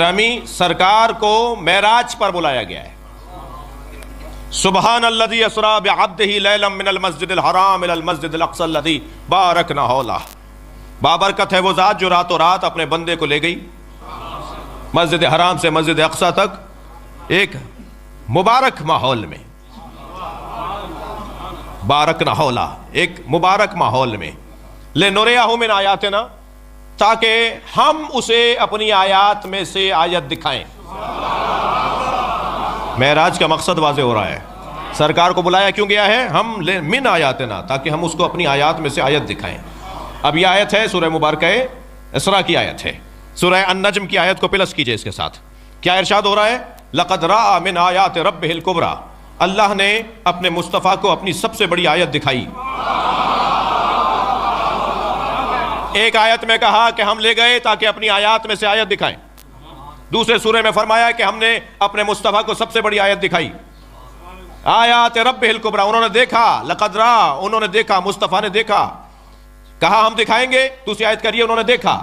Rummy सरकार को मेराज पर बुलाया गया है। सुबहान अल्लज़ी असरा बिअब्दिही लैलन मिनल मस्जिदिल हराम इलल मस्जिदिल अक़सा अल्लज़ी बारकना हौलह। बाबरकत है वो ज़ात जो रातों रात अपने बंदे को ले गई मस्जिद हराम से मस्जिद अक़सा तक एक मुबारक माहौल में, बारकना हौला, एक मुबारक माहौल में, ले नुरियहु मिन आयातिना, ताकि हम उसे अपनी आयात में से आयत दिखाएं। मेराज का मकसद वाज़े हो रहा है। सरकार को बुलाया क्यों गया है? हम ले मिन आयातिना, ताकि हम उसको अपनी आयात में से आयत दिखाएं। अब यह आयत है सूरह मुबारक इसरा की आयत है। सूरह अन-नज्म की आयत को प्लस कीजिए इसके साथ। क्या इरशाद हो रहा है? लक़द रअा मिन आयात रब्बिहिल कुबरा, अल्लाह ने अपने मुस्तफ़ा को अपनी सबसे बड़ी आयत दिखाई। एक आयत में कहा कि हम ले गए ताकि अपनी आयत में से आयत दिखाएं। दूसरे सूरे में फरमाया कि हमने अपने मुस्तफ़ा को सबसे बड़ी आयत दिखाई। आयात रब्बिहिल कुबरा, उन्होंने देखा, लक़द रअा, उन्होंने देखा, मुस्तफ़ा ने देखा। कहा हम दिखाएंगे, दूसरी आयत करिए, उन्होंने देखा।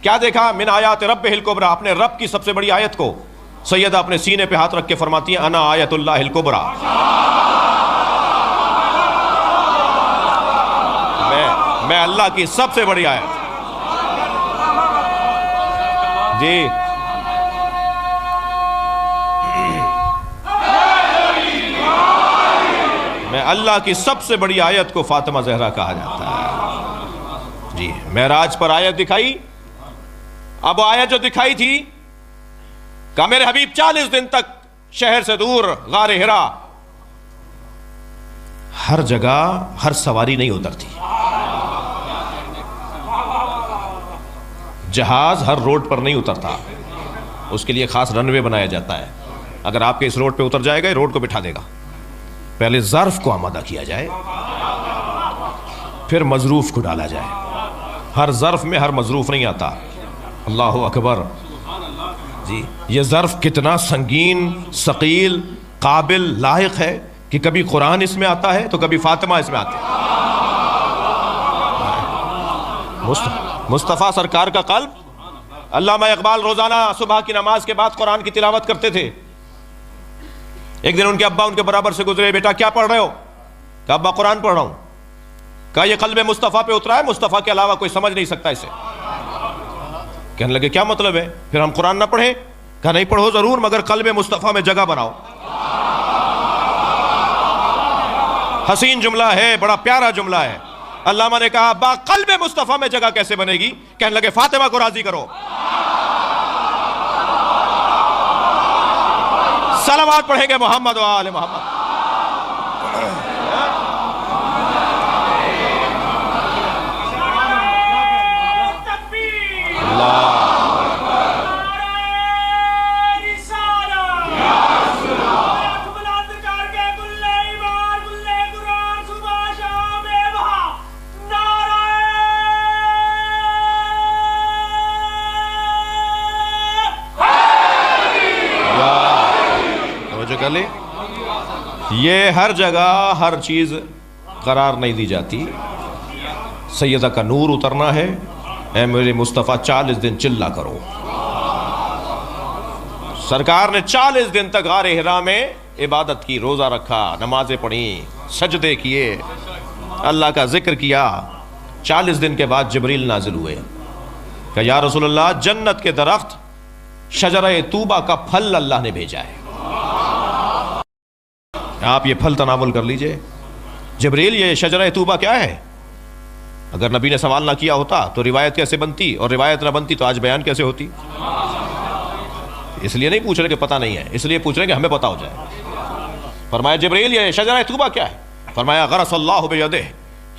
क्या देखा? मिन आयात रब्बिहिल कुबरा, अपने रब की सबसे बड़ी आयत को। सैयदा अपने सीने पे हाथ रख के फरमाती है, अना आयतुल्लाहिल कुबरा, मैं अल्लाह की सबसे बड़ी आयत। जी, मैं अल्लाह की सबसे बड़ी आयत को फातिमा ज़हरा कहा जाता है। जी, मेराज पर आयत दिखाई। अब आयत जो दिखाई थी, कहा मेरे हबीब 40 दिन तक शहर से दूर गारे हिरा, हर जगह हर सवारी नहीं उतरती, जहाज हर रोड पर नहीं उतरता, उसके लिए खास रनवे बनाया जाता है। अगर आपके इस रोड पे उतर जाएगा, रोड को बिठा देगा। पहले ज़र्फ को आमादा किया जाए, फिर मजरूफ को डाला जाए। हर ज़र्फ में हर मजरूफ नहीं आता। अल्लाहु अकबर। जी, ये ज़र्फ कितना संगीन, सकील, काबिल, लायक है कि कभी कुरान इसमें आता है तो कभी फातिमा इसमें आती है। मुस्तफ़ा सरकार का कल्ब। अल्लामा इकबाल रोज़ाना सुबह की नमाज के बाद कुरान की तिलावत करते थे। एक दिन उनके अब्बा उनके बराबर से गुजरे, बेटा क्या पढ़ रहे हो? कहा अब्बा कुरान पढ़ रहा हूं। कहा ये कल्बे मुस्तफ़ा पे उतरा है, मुस्तफ़ा के अलावा कोई समझ नहीं सकता इसे। कहने लगे क्या मतलब है? फिर हम कुरान ना पढ़ें? कहा नहीं पढ़ो जरूर, मगर कल्बे मुस्तफ़ा में जगह बनाओ। हसीन जुमला है, बड़ा प्यारा जुमला है। अल्लामा ने कहा अब्बा कल्बे मुस्तफ़ा में जगह कैसे बनेगी? कहने लगे फातिमा को राजी करो। सलावत पढ़ेंगे मोहम्मद व आले मोहम्मद। ये हर जगह हर चीज़ करार नहीं दी जाती। सैयदा का नूर उतरना है, ऐ मेरे मुस्तफ़ा 40 दिन चिल्ला करो। सरकार ने 40 दिन तक गारे हिरा में इबादत की, रोज़ा रखा, नमाजें पढ़ी, सजदे किए, अल्लाह का जिक्र किया। 40 दिन के बाद जिब्रील नाजिल हुए। कहा या रसूलल्लाह, जन्नत के दरख्त शजरे तूबा का फल अल्लाह ने भेजा है, आप ये फल तनावुल कर लीजिए। जिब्रील ये शजरा तूबा क्या है? अगर नबी ने सवाल ना किया होता तो रिवायत कैसे बनती, और रिवायत ना बनती तो आज बयान कैसे होती? इसलिए नहीं पूछ रहे कि पता नहीं है, इसलिए पूछ रहे कि हमें पता हो जाए। फरमाया जिब्रील ये शजरा तूबा क्या है? फरमाया गरसल्लाहु बियदिह,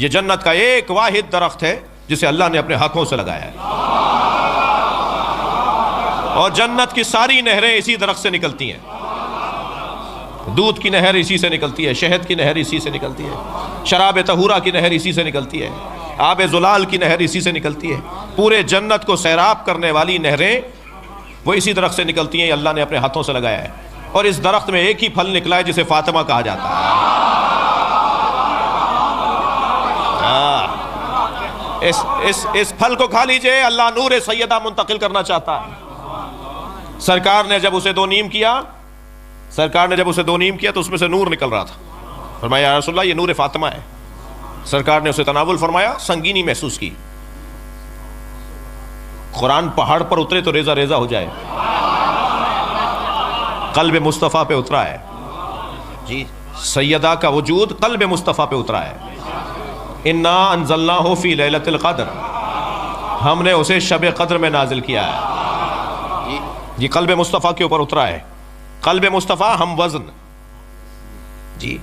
ये जन्नत का एक वाहिद दरख्त है जिसे अल्लाह ने अपने हाथों से लगाया है, और जन्नत की सारी नहरें इसी दरख्त से निकलती हैं। दूध की नहर इसी से निकलती है, शहद की नहर इसी से निकलती है, शराब तहूरा की नहर इसी से निकलती है, आब जुलाल की नहर इसी से निकलती है। पूरे जन्नत को सैराब करने वाली नहरें वो इसी दरख्त से निकलती हैं, अल्लाह ने अपने हाथों से लगाया है। और इस दरख्त में एक ही फल निकला है जिसे फातिमा कहा जाता है। इस फल को खा लीजिए, अल्लाह नूर सैयदा मुंतकिल करना चाहता है। सरकार ने जब उसे दो नीम किया तो उसमें से नूर निकल रहा था। फरमाया या रसूलल्लाह ये नूर फातिमा है। सरकार ने उसे तनावुल फरमाया, संगीनी महसूस की। कुरान पहाड़ पर उतरे तो रेजा रेजा हो जाए, कल्ब मुस्तफ़ा पे उतरा है जी। सैयदा का वजूद कल्ब मुस्तफ़ा पे उतरा है। इन्ना अंज़लनाहु फी लैलतिल क़द्र, हमने उसे शब क़द्र में नाजिल किया है जी। कल्ब मुस्तफ़ा के ऊपर उतरा है। कल्ब मुस्तफ़ा हम वज़न जी,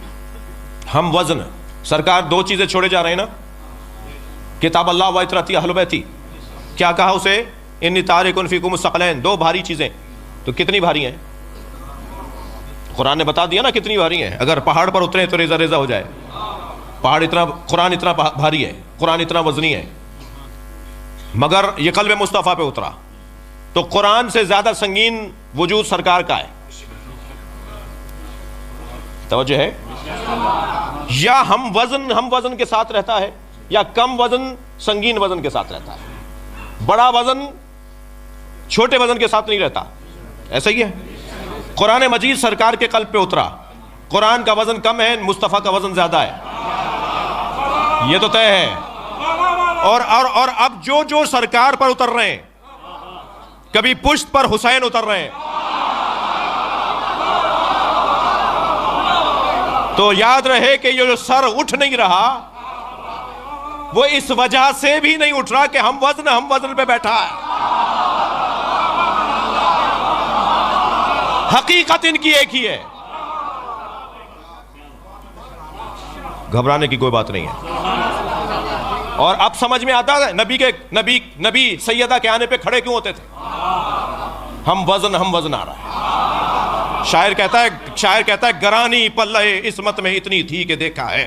हम वज़न। सरकार दो चीज़ें छोड़े जा रहे हैं ना, किताब अल्लाह व इतरती अहल बैती। क्या कहा उसे? इन्नी तारिकुन फ़ीकुम सकलैन, दो भारी चीज़ें। तो कितनी भारी हैं? कुरान ने बता दिया ना कितनी भारी हैं। अगर पहाड़ पर उतरे तो रेजा रेजा हो जाए। पहाड़ इतना, कुरान इतना भारी है, कुरान इतना वजनी है, मगर ये कल्ब मुस्तफ़ा पे उतरा। तो कुरान से ज्यादा संगीन वजूद सरकार का है। तवज्जो है? या हम वजन के साथ रहता है, या कम वजन संगीन वजन के साथ रहता है। बड़ा वजन छोटे वजन के साथ नहीं रहता, ऐसा ही है। कुरान मजीद सरकार के कल्ब पे उतरा। कुरान का वजन कम है, मुस्तफ़ा का वजन ज्यादा है, ये तो तय है। और अब जो सरकार पर उतर रहे हैं, कभी पुश्त पर हुसैन उतर रहे हैं, तो याद रहे कि ये जो सर उठ नहीं रहा, वो इस वजह से भी नहीं उठ रहा कि हम वजन पे बैठा है। हकीकत इनकी एक ही है, घबराने की कोई बात नहीं है। और अब समझ में आता है नबी सैयदा के आने पे खड़े क्यों होते थे? हम वजन आ रहा है। शायर कहता है गरानी पल्ले इस्मत में इतनी थी कि देखा है,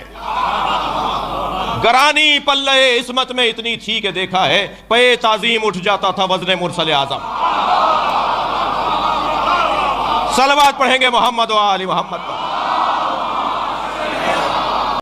गरानी पल्ले इस्मत में इतनी थी कि देखा है, पे ताजीम उठ जाता था वजन मुरसल आजम। सलवात पढ़ेंगे मोहम्मद व आली मोहम्मद।